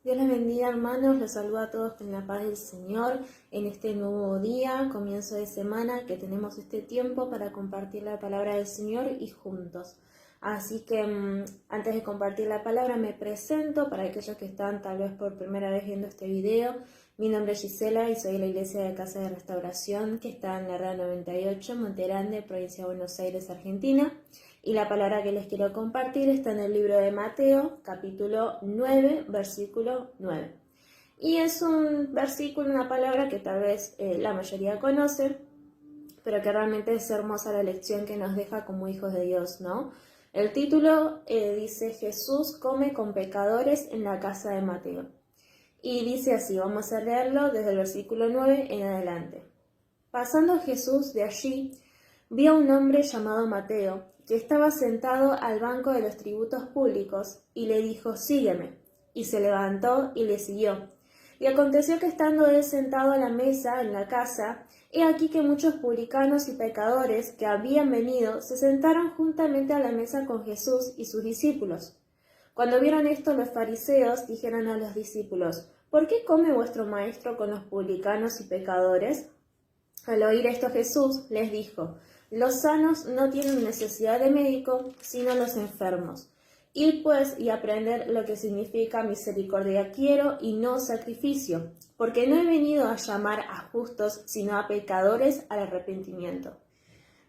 Dios les bendiga, hermanos, los saludo a todos con la paz del Señor en este nuevo día, comienzo de semana, que tenemos este tiempo para compartir la palabra del Señor y juntos. Así que antes de compartir la palabra me presento para aquellos que están tal vez por primera vez viendo este video. Mi nombre es Gisela y soy de la Iglesia de Casa de Restauración que está en la RA 98, Monte Grande, provincia de Buenos Aires, Argentina. Y la palabra que les quiero compartir está en el libro de Mateo, capítulo 9, versículo 9. Y es un versículo, una palabra que tal vez la mayoría conoce, pero que realmente es hermosa la lección que nos deja como hijos de Dios, ¿no? El título dice: Jesús come con pecadores en la casa de Mateo. Y dice así, vamos a leerlo desde el versículo 9 en adelante. Pasando Jesús de allí, vio a un hombre llamado Mateo, que estaba sentado al banco de los tributos públicos, y le dijo: sígueme. Y se levantó y le siguió. Y aconteció que estando él sentado a la mesa en la casa, he aquí que muchos publicanos y pecadores que habían venido se sentaron juntamente a la mesa con Jesús y sus discípulos. Cuando vieron esto, los fariseos dijeron a los discípulos: ¿por qué come vuestro maestro con los publicanos y pecadores? Al oír esto, Jesús les dijo: los sanos no tienen necesidad de médico, sino los enfermos. Id pues y aprended lo que significa misericordia quiero y no sacrificio, porque no he venido a llamar a justos, sino a pecadores al arrepentimiento.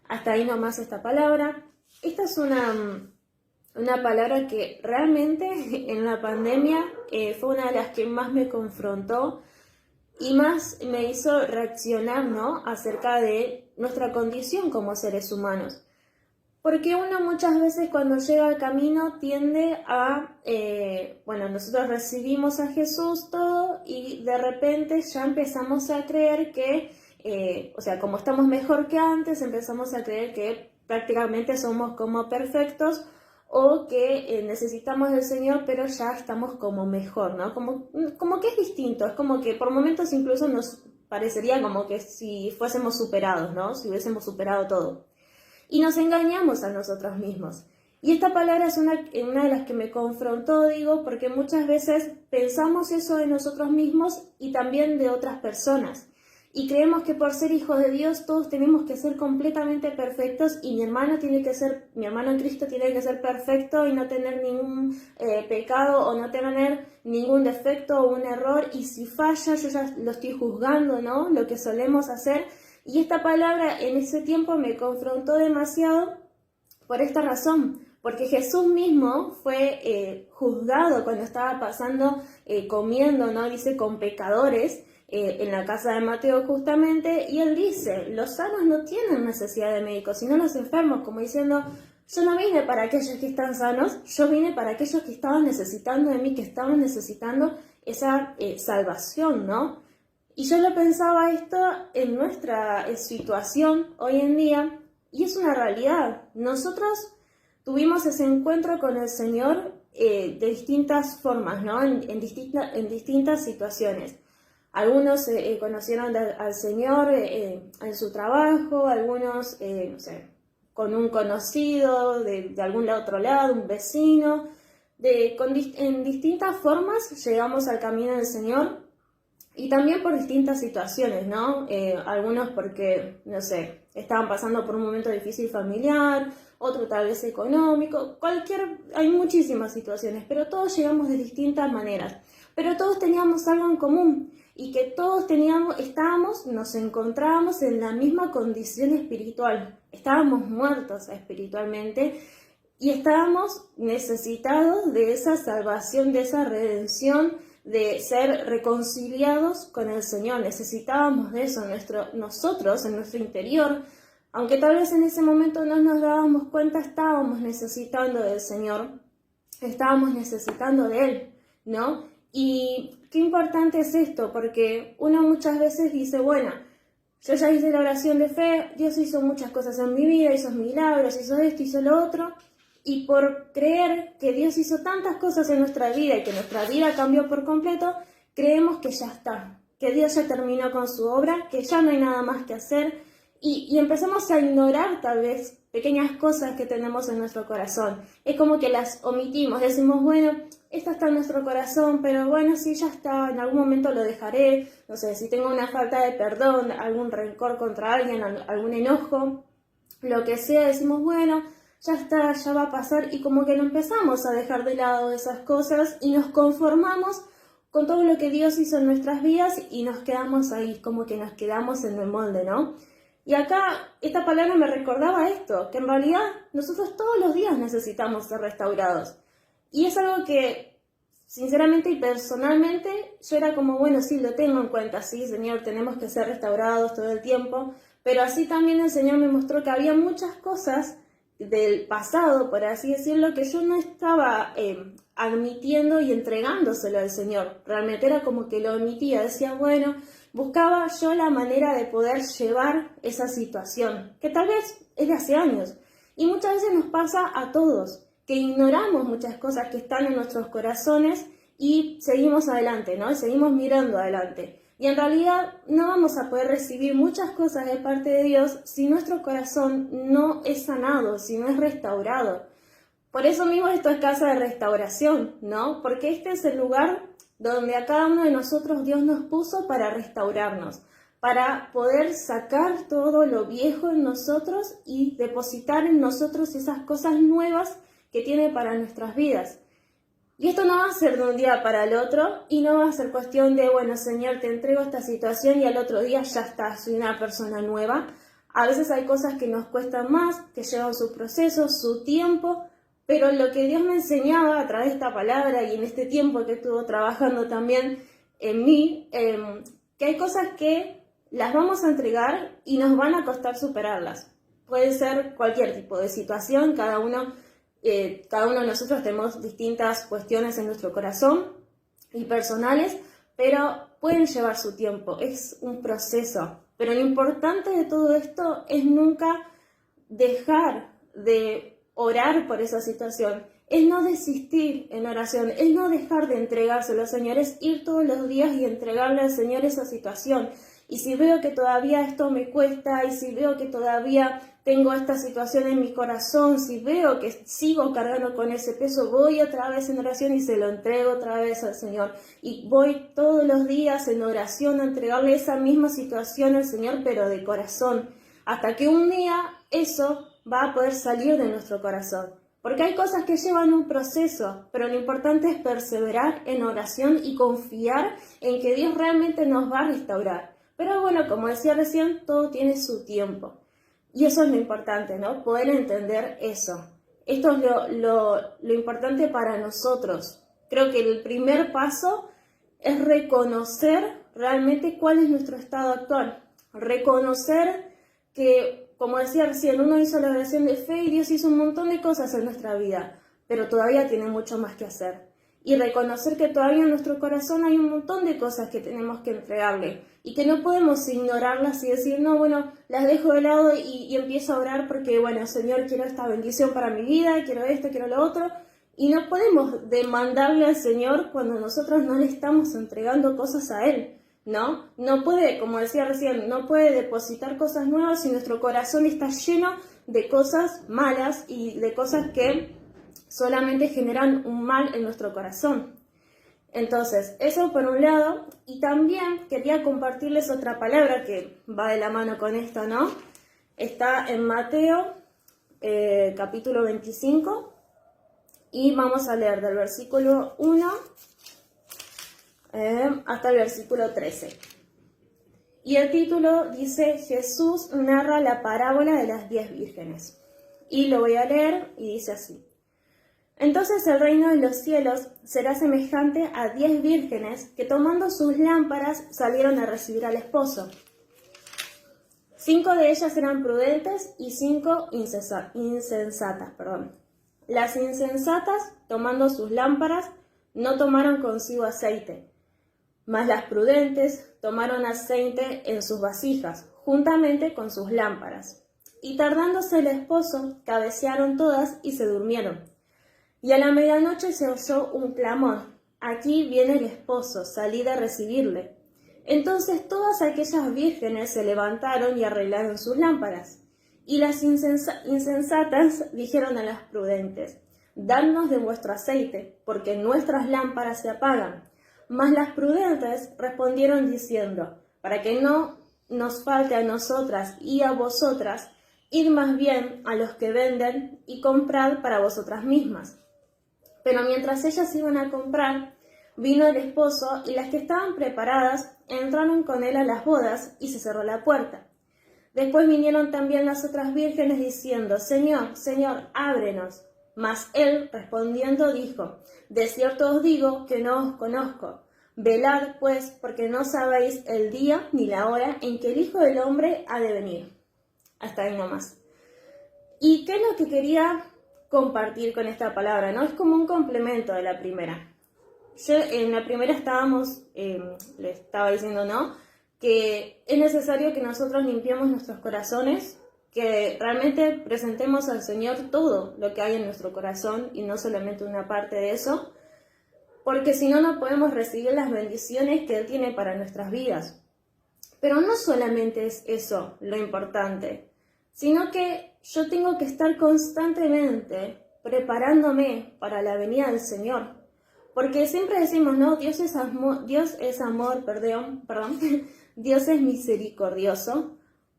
Hasta ahí nomás esta palabra. Esta es una palabra que realmente en la pandemia fue una de las que más me confrontó y más me hizo reaccionar, ¿no?, acerca de nuestra condición como seres humanos. Porque uno muchas veces cuando llega al camino tiende a, nosotros recibimos a Jesús todo y de repente ya empezamos a creer que, como estamos mejor que antes, empezamos a creer que prácticamente somos como perfectos o que necesitamos del Señor, pero ya estamos como mejor, ¿no? Como que es distinto, es como que por momentos incluso nos parecería como que si fuésemos superados, ¿no? Si hubiésemos superado todo. Y nos engañamos a nosotros mismos. Y esta palabra es una de las que me confrontó, digo, porque muchas veces pensamos eso de nosotros mismos y también de otras personas. Y creemos que por ser hijos de Dios todos tenemos que ser completamente perfectos y mi hermano en Cristo tiene que ser perfecto y no tener ningún pecado o no tener ningún defecto o un error, y si falla yo ya lo estoy juzgando, ¿no? Lo que solemos hacer. Y esta palabra en ese tiempo me confrontó demasiado por esta razón, porque Jesús mismo fue juzgado cuando estaba pasando, comiendo, ¿no? Dice, con pecadores, en la casa de Mateo justamente, y él dice: los sanos no tienen necesidad de médicos, sino los enfermos, como diciendo: yo no vine para aquellos que están sanos, yo vine para aquellos que estaban necesitando de mí, que estaban necesitando esa salvación, ¿no? Y yo lo pensaba esto en nuestra situación hoy en día, y es una realidad. Nosotros tuvimos ese encuentro con el Señor de distintas formas, ¿no? En distintas situaciones. Algunos conocieron al Señor en su trabajo, algunos, con un conocido de algún otro lado, un vecino. En distintas formas llegamos al camino del Señor. Y también por distintas situaciones, ¿no? Algunos porque, estaban pasando por un momento difícil familiar, otro tal vez económico, hay muchísimas situaciones, pero todos llegamos de distintas maneras. Pero todos teníamos algo en común, y que todos nos encontrábamos en la misma condición espiritual. Estábamos muertos espiritualmente y estábamos necesitados de esa salvación, de esa redención, de ser reconciliados con el Señor. Necesitábamos de eso nosotros en nuestro interior, aunque tal vez en ese momento no nos dábamos cuenta, estábamos necesitando del Señor, estábamos necesitando de Él, ¿no? Y qué importante es esto, porque uno muchas veces dice: bueno, yo ya hice la oración de fe, Dios hizo muchas cosas en mi vida, hizo milagros, hizo esto, hizo lo otro. Y por creer que Dios hizo tantas cosas en nuestra vida y que nuestra vida cambió por completo, creemos que ya está, que Dios ya terminó con su obra, que ya no hay nada más que hacer, y empezamos a ignorar tal vez pequeñas cosas que tenemos en nuestro corazón. Es como que las omitimos, decimos, bueno, esta está en nuestro corazón, pero bueno, sí, ya está, en algún momento lo dejaré, no sé, si tengo una falta de perdón, algún rencor contra alguien, algún enojo, lo que sea, decimos, bueno, ya está, ya va a pasar, y como que lo empezamos a dejar de lado esas cosas y nos conformamos con todo lo que Dios hizo en nuestras vidas y nos quedamos ahí, como que nos quedamos en el molde, ¿no? Y acá esta palabra me recordaba esto, que en realidad nosotros todos los días necesitamos ser restaurados. Y es algo que, sinceramente y personalmente, yo era como, bueno, sí, lo tengo en cuenta, sí, Señor, tenemos que ser restaurados todo el tiempo, pero así también el Señor me mostró que había muchas cosas del pasado, por así decirlo, que yo no estaba admitiendo y entregándoselo al Señor. Realmente era como que lo omitía, decía, bueno, buscaba yo la manera de poder llevar esa situación, que tal vez es de hace años. Y muchas veces nos pasa a todos, que ignoramos muchas cosas que están en nuestros corazones y seguimos adelante, ¿no? Seguimos mirando adelante. Y en realidad no vamos a poder recibir muchas cosas de parte de Dios si nuestro corazón no es sanado, si no es restaurado. Por eso mismo esto es casa de restauración, ¿no? Porque este es el lugar donde a cada uno de nosotros Dios nos puso para restaurarnos, para poder sacar todo lo viejo en nosotros y depositar en nosotros esas cosas nuevas que tiene para nuestras vidas. Y esto no va a ser de un día para el otro y no va a ser cuestión de, bueno, Señor, te entrego esta situación y al otro día ya está, soy una persona nueva. A veces hay cosas que nos cuestan más, que llevan su proceso, su tiempo, pero lo que Dios me enseñaba a través de esta palabra y en este tiempo que estuvo trabajando también en mí, que hay cosas que las vamos a entregar y nos van a costar superarlas. Puede ser cualquier tipo de situación, cada uno de nosotros tenemos distintas cuestiones en nuestro corazón y personales, pero pueden llevar su tiempo, es un proceso. Pero lo importante de todo esto es nunca dejar de orar por esa situación, es no desistir en oración, es no dejar de entregárselo al Señor, es ir todos los días y entregarle al Señor esa situación. Y si veo que todavía esto me cuesta, y si veo que todavía tengo esta situación en mi corazón, si veo que sigo cargando con ese peso, voy otra vez en oración y se lo entrego otra vez al Señor. Y voy todos los días en oración a entregarle esa misma situación al Señor, pero de corazón, hasta que un día eso va a poder salir de nuestro corazón. Porque hay cosas que llevan un proceso, pero lo importante es perseverar en oración y confiar en que Dios realmente nos va a restaurar. Pero bueno, como decía recién, todo tiene su tiempo. Y eso es lo importante, ¿no? Poder entender eso. Esto es lo importante para nosotros. Creo que el primer paso es reconocer realmente cuál es nuestro estado actual. Reconocer que, como decía recién, uno hizo la oración de fe y Dios hizo un montón de cosas en nuestra vida, pero todavía tiene mucho más que hacer. Y reconocer que todavía en nuestro corazón hay un montón de cosas que tenemos que entregarle y que no podemos ignorarlas y decir, no, bueno, las dejo de lado y empiezo a orar porque, bueno, Señor, quiero esta bendición para mi vida, quiero esto, quiero lo otro. Y no podemos demandarle al Señor cuando nosotros no le estamos entregando cosas a Él, ¿no? No puede, como decía recién, no puede depositar cosas nuevas si nuestro corazón está lleno de cosas malas y de cosas que solamente generan un mal en nuestro corazón. Entonces, eso por un lado, y también quería compartirles otra palabra que va de la mano con esto, ¿no? Está en Mateo, capítulo 25, y vamos a leer del versículo 1 hasta el versículo 13. Y el título dice, Jesús narra la parábola de las 10 vírgenes. Y lo voy a leer y dice así. Entonces el reino de los cielos será semejante a 10 vírgenes que tomando sus lámparas salieron a recibir al esposo. 5 de ellas eran prudentes y 5 insensatas. Las insensatas, tomando sus lámparas, no tomaron consigo aceite, mas las prudentes tomaron aceite en sus vasijas, juntamente con sus lámparas. Y tardándose el esposo, cabecearon todas y se durmieron. Y a la medianoche se oyó un clamor, aquí viene el esposo, salid a recibirle. Entonces todas aquellas vírgenes se levantaron y arreglaron sus lámparas. Y las insensatas dijeron a las prudentes: dadnos de vuestro aceite, porque nuestras lámparas se apagan. Mas las prudentes respondieron diciendo: para que no nos falte a nosotras y a vosotras, id más bien a los que venden y comprad para vosotras mismas. Pero mientras ellas iban a comprar, vino el esposo, y las que estaban preparadas entraron con él a las bodas, y se cerró la puerta. Después vinieron también las otras vírgenes diciendo: Señor, Señor, ábrenos. Mas él respondiendo dijo: de cierto os digo que no os conozco. Velad pues, porque no sabéis el día ni la hora en que el Hijo del Hombre ha de venir. Hasta ahí nomás. ¿Y qué es lo que quería compartir con esta palabra? ¿No? Es como un complemento de la primera. Yo en la primera le estaba diciendo, ¿no?, que es necesario que nosotros limpiemos nuestros corazones, que realmente presentemos al Señor todo lo que hay en nuestro corazón y no solamente una parte de eso, porque si no, no podemos recibir las bendiciones que Él tiene para nuestras vidas. Pero no solamente es eso lo importante, sino que yo tengo que estar constantemente preparándome para la venida del Señor. Porque siempre decimos, no, Dios es amor, Dios es misericordioso,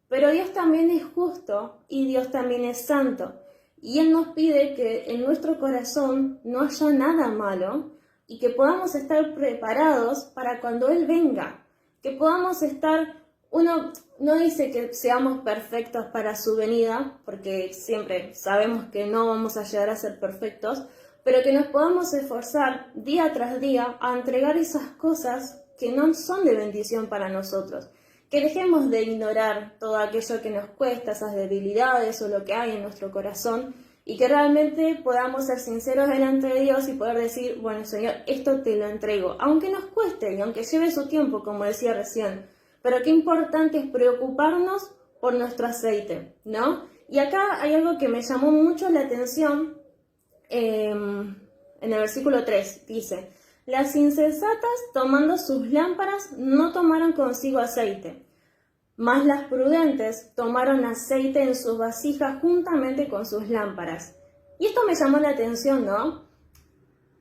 pero Dios también es justo y Dios también es santo. Y Él nos pide que en nuestro corazón no haya nada malo y que podamos estar preparados para cuando Él venga. Que podamos estar, uno no dice que seamos perfectos para su venida, porque siempre sabemos que no vamos a llegar a ser perfectos, pero que nos podamos esforzar día tras día a entregar esas cosas que no son de bendición para nosotros. Que dejemos de ignorar todo aquello que nos cuesta, esas debilidades o lo que hay en nuestro corazón, y que realmente podamos ser sinceros delante de Dios y poder decir: bueno, Señor, esto te lo entrego, aunque nos cueste y aunque lleve su tiempo, como decía recién, pero qué importante es preocuparnos por nuestro aceite, ¿no? Y acá hay algo que me llamó mucho la atención. En el versículo 3 dice: las insensatas, tomando sus lámparas, no tomaron consigo aceite, mas las prudentes tomaron aceite en sus vasijas juntamente con sus lámparas. Y esto me llamó la atención, ¿no?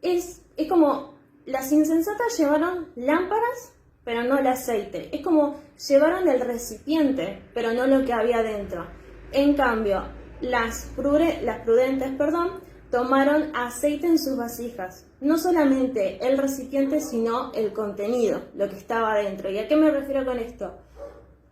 Es como las insensatas llevaron lámparas, pero no el aceite. Es como llevaron el recipiente, pero no lo que había dentro. En cambio, las prudentes, tomaron aceite en sus vasijas. No solamente el recipiente, sino el contenido, lo que estaba dentro. ¿Y a qué me refiero con esto?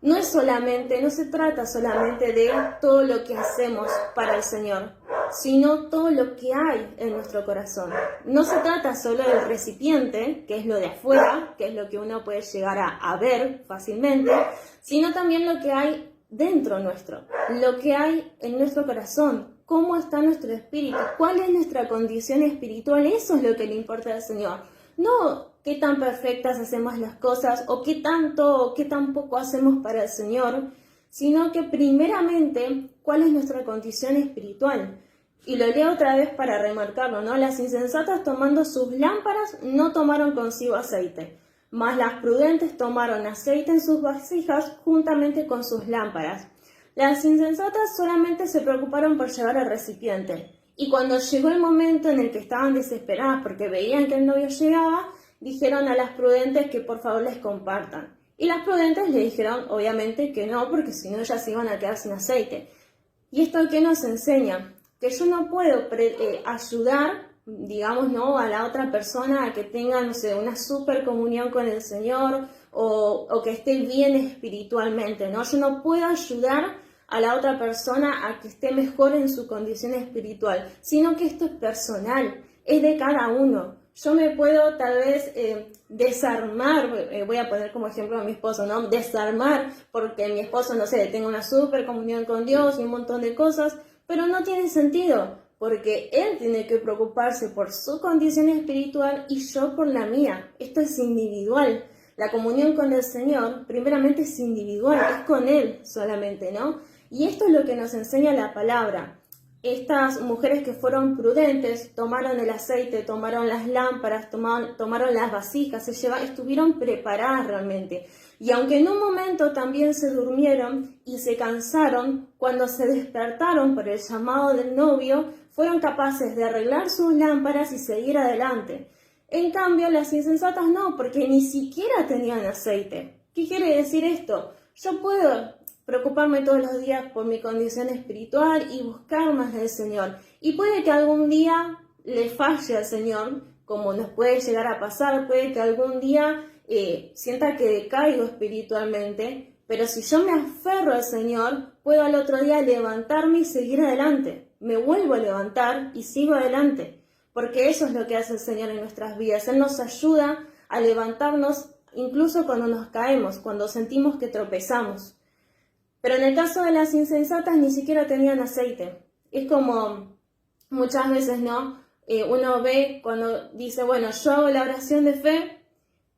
No se trata solamente de todo lo que hacemos para el Señor, sino todo lo que hay en nuestro corazón. No se trata solo del recipiente, que es lo de afuera, que es lo que uno puede llegar a ver fácilmente, sino también lo que hay dentro nuestro, lo que hay en nuestro corazón. ¿Cómo está nuestro espíritu? ¿Cuál es nuestra condición espiritual? Eso es lo que le importa al Señor. No qué tan perfectas hacemos las cosas o qué tanto o qué tan poco hacemos para el Señor, sino que primeramente cuál es nuestra condición espiritual. Y lo leo otra vez para remarcarlo, ¿no? Las insensatas, tomando sus lámparas, no tomaron consigo aceite, mas las prudentes tomaron aceite en sus vasijas juntamente con sus lámparas. Las insensatas solamente se preocuparon por llevar el recipiente, y cuando llegó el momento en el que estaban desesperadas porque veían que el novio llegaba, dijeron a las prudentes que por favor les compartan. Y las prudentes le dijeron obviamente que no, porque si no ellas se iban a quedar sin aceite. ¿Y esto qué nos enseña? Que yo no puedo ayudar, digamos, ¿no?, a la otra persona a que tenga, no sé, una super comunión con el Señor o que esté bien espiritualmente, ¿no? Yo no puedo ayudar a la otra persona a que esté mejor en su condición espiritual, sino que esto es personal, es de cada uno. Yo me puedo tal vez desarmar, voy a poner como ejemplo a mi esposo, ¿no? Desarmar porque mi esposo, no sé, tenga una super comunión con Dios y un montón de cosas, pero no tiene sentido, porque él tiene que preocuparse por su condición espiritual y yo por la mía. Esto es individual. La comunión con el Señor, primeramente, es individual, es con Él solamente, ¿no? Y esto es lo que nos enseña la palabra. estas mujeres que fueron prudentes tomaron el aceite, tomaron las lámparas, tomaron las vasijas, estuvieron preparadas realmente. Y aunque en un momento también se durmieron y se cansaron, cuando se despertaron por el llamado del novio, fueron capaces de arreglar sus lámparas y seguir adelante. En cambio, las insensatas no, porque ni siquiera tenían aceite. ¿Qué quiere decir esto? Yo puedo preocuparme todos los días por mi condición espiritual y buscar más del Señor. Y puede que algún día le falle al Señor, como nos puede llegar a pasar, puede que algún día sienta que decaigo espiritualmente, pero si yo me aferro al Señor, puedo al otro día levantarme y seguir adelante. Me vuelvo a levantar y sigo adelante, porque eso es lo que hace el Señor en nuestras vidas. Él nos ayuda a levantarnos incluso cuando nos caemos, cuando sentimos que tropezamos. Pero en el caso de las insensatas ni siquiera tenían aceite. Es como muchas veces, ¿no? Uno ve cuando dice, bueno, yo hago la oración de fe,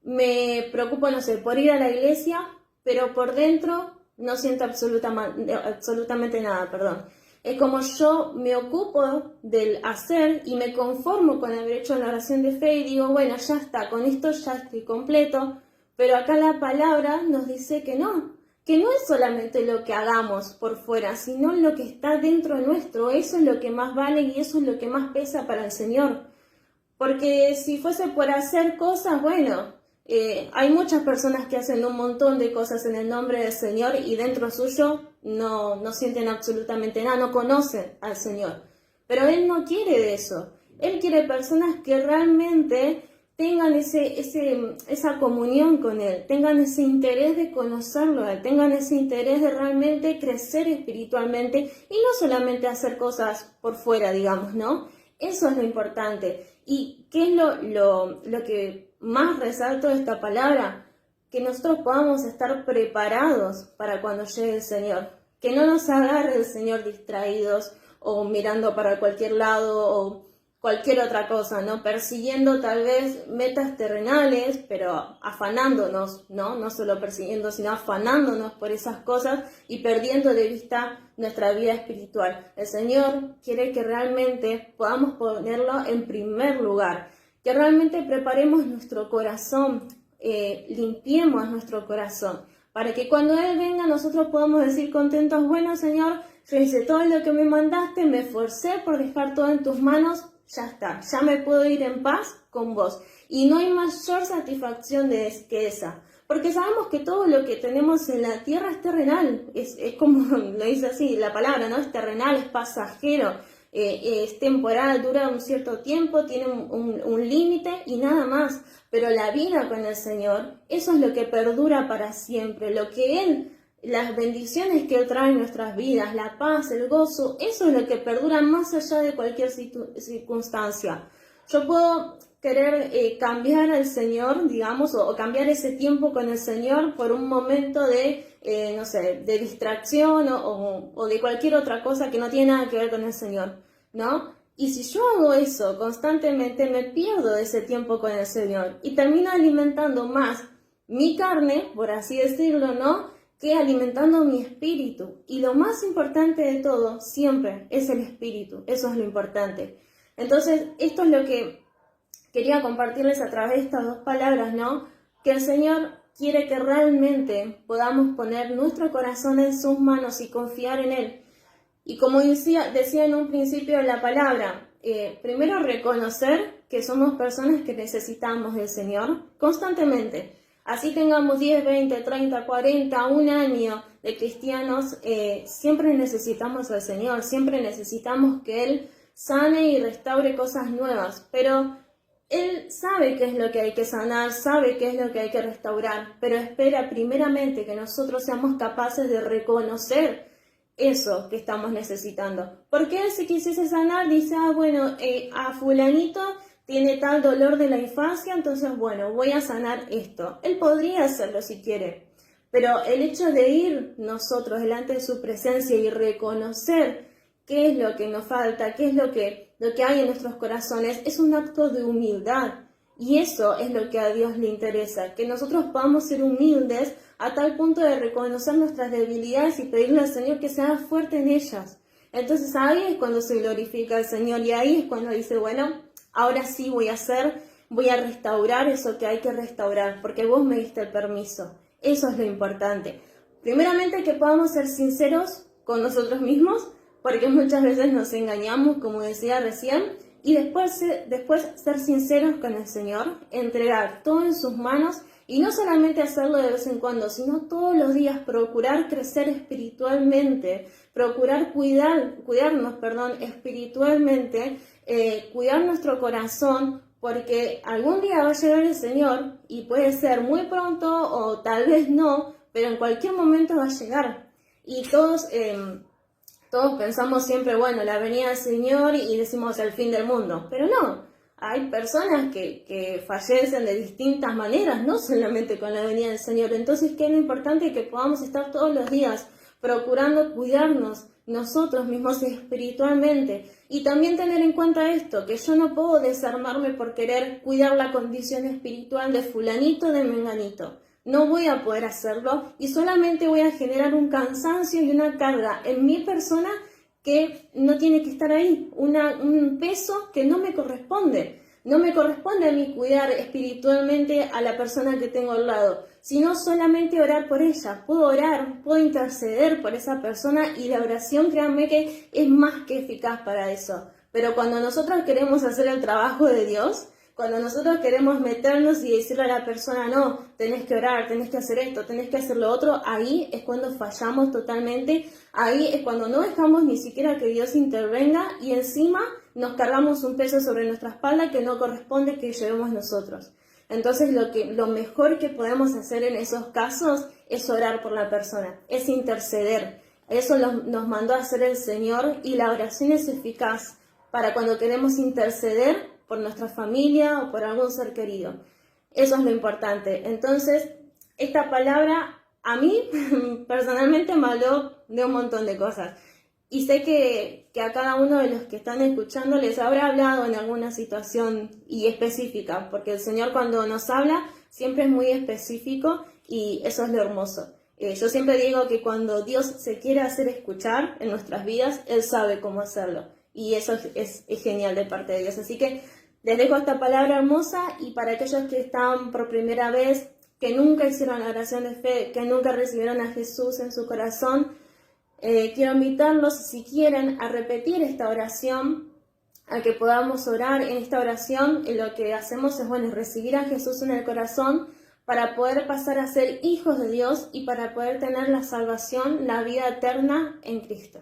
me preocupo, no sé, por ir a la iglesia, pero por dentro no siento absolutamente nada, perdón. Es como yo me ocupo del hacer y me conformo con haber hecho la oración de fe y digo, bueno, ya está, con esto ya estoy completo, pero acá la palabra nos dice que no es solamente lo que hagamos por fuera, sino lo que está dentro nuestro. Eso es lo que más vale y eso es lo que más pesa para el Señor. Porque si fuese por hacer cosas, bueno, hay muchas personas que hacen un montón de cosas en el nombre del Señor y dentro suyo no sienten absolutamente nada, no conocen al Señor. Pero Él no quiere de eso. Él quiere personas que realmente tengan esa comunión con Él, tengan ese interés de conocerlo a Él, tengan ese interés de realmente crecer espiritualmente y no solamente hacer cosas por fuera, digamos, ¿no? Eso es lo importante. ¿Y qué es lo que más resalto de esta palabra? Que nosotros podamos estar preparados para cuando llegue el Señor. Que no nos agarre el Señor distraídos o mirando para cualquier lado o cualquier otra cosa, ¿no? Persiguiendo tal vez metas terrenales, pero afanándonos, ¿no? No solo persiguiendo, sino afanándonos por esas cosas y perdiendo de vista nuestra vida espiritual. El Señor quiere que realmente podamos ponerlo en primer lugar, que realmente preparemos nuestro corazón, limpiemos nuestro corazón, para que cuando Él venga nosotros podamos decir contentos, bueno Señor, yo hice todo lo que me mandaste, me esforcé por dejar todo en tus manos, ya está, ya me puedo ir en paz con vos. Y no hay mayor satisfacción que esa. Porque sabemos que todo lo que tenemos en la tierra es terrenal. Es como lo dice así la palabra, ¿no? Es terrenal, es pasajero, es temporal, dura un cierto tiempo, tiene un límite y nada más. Pero la vida con el Señor, eso es lo que perdura para siempre. Lo que Él, las bendiciones que Él trae en nuestras vidas, la paz, el gozo, eso es lo que perdura más allá de cualquier circunstancia. Yo puedo querer cambiar al Señor, digamos, o cambiar ese tiempo con el Señor por un momento de, no sé, de distracción o de cualquier otra cosa que no tiene nada que ver con el Señor, ¿no? Y si yo hago eso constantemente, me pierdo de ese tiempo con el Señor y termino alimentando más mi carne, por así decirlo, ¿no?, que alimentando mi espíritu. Y lo más importante de todo, siempre, es el espíritu. Eso es lo importante. Entonces, esto es lo que quería compartirles a través de estas dos palabras, ¿no? Que el Señor quiere que realmente podamos poner nuestro corazón en sus manos y confiar en Él. Y como decía en un principio de la palabra, primero reconocer que somos personas que necesitamos del Señor constantemente. Así tengamos 10, 20, 30, 40, un año de cristianos, siempre necesitamos al Señor, siempre necesitamos que Él sane y restaure cosas nuevas, pero Él sabe qué es lo que hay que sanar, sabe qué es lo que hay que restaurar, pero espera primeramente que nosotros seamos capaces de reconocer eso que estamos necesitando. Porque Él, si quisiese sanar, dice, bueno, a fulanito tiene tal dolor de la infancia, entonces bueno, voy a sanar esto. Él podría hacerlo si quiere, pero el hecho de ir nosotros delante de su presencia y reconocer qué es lo que nos falta, qué es lo que hay en nuestros corazones, es un acto de humildad. Y eso es lo que a Dios le interesa, que nosotros podamos ser humildes a tal punto de reconocer nuestras debilidades y pedirle al Señor que sea fuerte en ellas. Entonces ahí es cuando se glorifica al Señor y ahí es cuando dice, bueno, ahora sí voy a restaurar eso que hay que restaurar, porque vos me diste el permiso. Eso es lo importante. Primeramente que podamos ser sinceros con nosotros mismos, porque muchas veces nos engañamos, como decía recién, y después ser sinceros con el Señor, entregar todo en sus manos y no solamente hacerlo de vez en cuando, sino todos los días procurar crecer espiritualmente, procurar cuidarnos espiritualmente, cuidar nuestro corazón, porque algún día va a llegar el Señor y puede ser muy pronto o tal vez no, pero en cualquier momento va a llegar. Y todos pensamos siempre, bueno, la venida del Señor y decimos el fin del mundo, pero no. Hay personas que fallecen de distintas maneras, no solamente con la venida del Señor. Entonces, ¿qué es lo importante? Que podamos estar todos los días procurando cuidarnos nosotros mismos espiritualmente. Y también tener en cuenta esto, que yo no puedo desarmarme por querer cuidar la condición espiritual de fulanito, de menganito. No voy a poder hacerlo y solamente voy a generar un cansancio y una carga en mi persona que no tiene que estar ahí, un peso que no me corresponde. No me corresponde a mí cuidar espiritualmente a la persona que tengo al lado, sino solamente orar por ella. Puedo orar, puedo interceder por esa persona y la oración, créanme que es más que eficaz para eso. Pero cuando nosotros queremos hacer el trabajo de Dios, cuando nosotros queremos meternos y decirle a la persona, no, tenés que orar, tenés que hacer esto, tenés que hacer lo otro, ahí es cuando fallamos totalmente, ahí es cuando no dejamos ni siquiera que Dios intervenga y encima nos cargamos un peso sobre nuestra espalda que no corresponde que llevemos nosotros. Entonces lo mejor que podemos hacer en esos casos es orar por la persona, es interceder. Eso nos mandó a hacer el Señor y la oración es eficaz para cuando queremos interceder por nuestra familia o por algún ser querido. Eso es lo importante. Entonces, esta palabra a mí personalmente me habló de un montón de cosas. Y sé que a cada uno de los que están escuchando les habrá hablado en alguna situación y específica, porque el Señor cuando nos habla siempre es muy específico y eso es lo hermoso. Yo siempre digo que cuando Dios se quiere hacer escuchar en nuestras vidas, Él sabe cómo hacerlo. Y eso es genial de parte de Dios. Así que les dejo esta palabra hermosa y para aquellos que están por primera vez, que nunca hicieron la oración de fe, que nunca recibieron a Jesús en su corazón, quiero invitarlos, si quieren, a repetir esta oración, a que podamos orar en esta oración. Lo que hacemos es, recibir a Jesús en el corazón para poder pasar a ser hijos de Dios y para poder tener la salvación, la vida eterna en Cristo.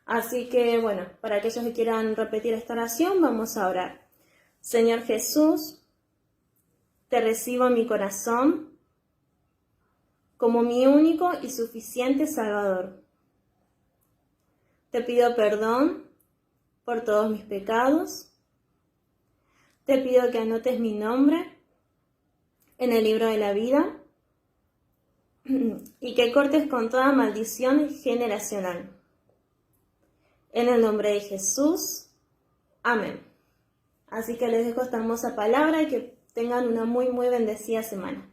Así que, para aquellos que quieran repetir esta oración, vamos a orar. Señor Jesús, te recibo en mi corazón como mi único y suficiente Salvador. Te pido perdón por todos mis pecados. Te pido que anotes mi nombre en el libro de la vida y que cortes con toda maldición generacional. En el nombre de Jesús. Amén. Así que les dejo esta hermosa palabra y que tengan una muy, muy bendecida semana.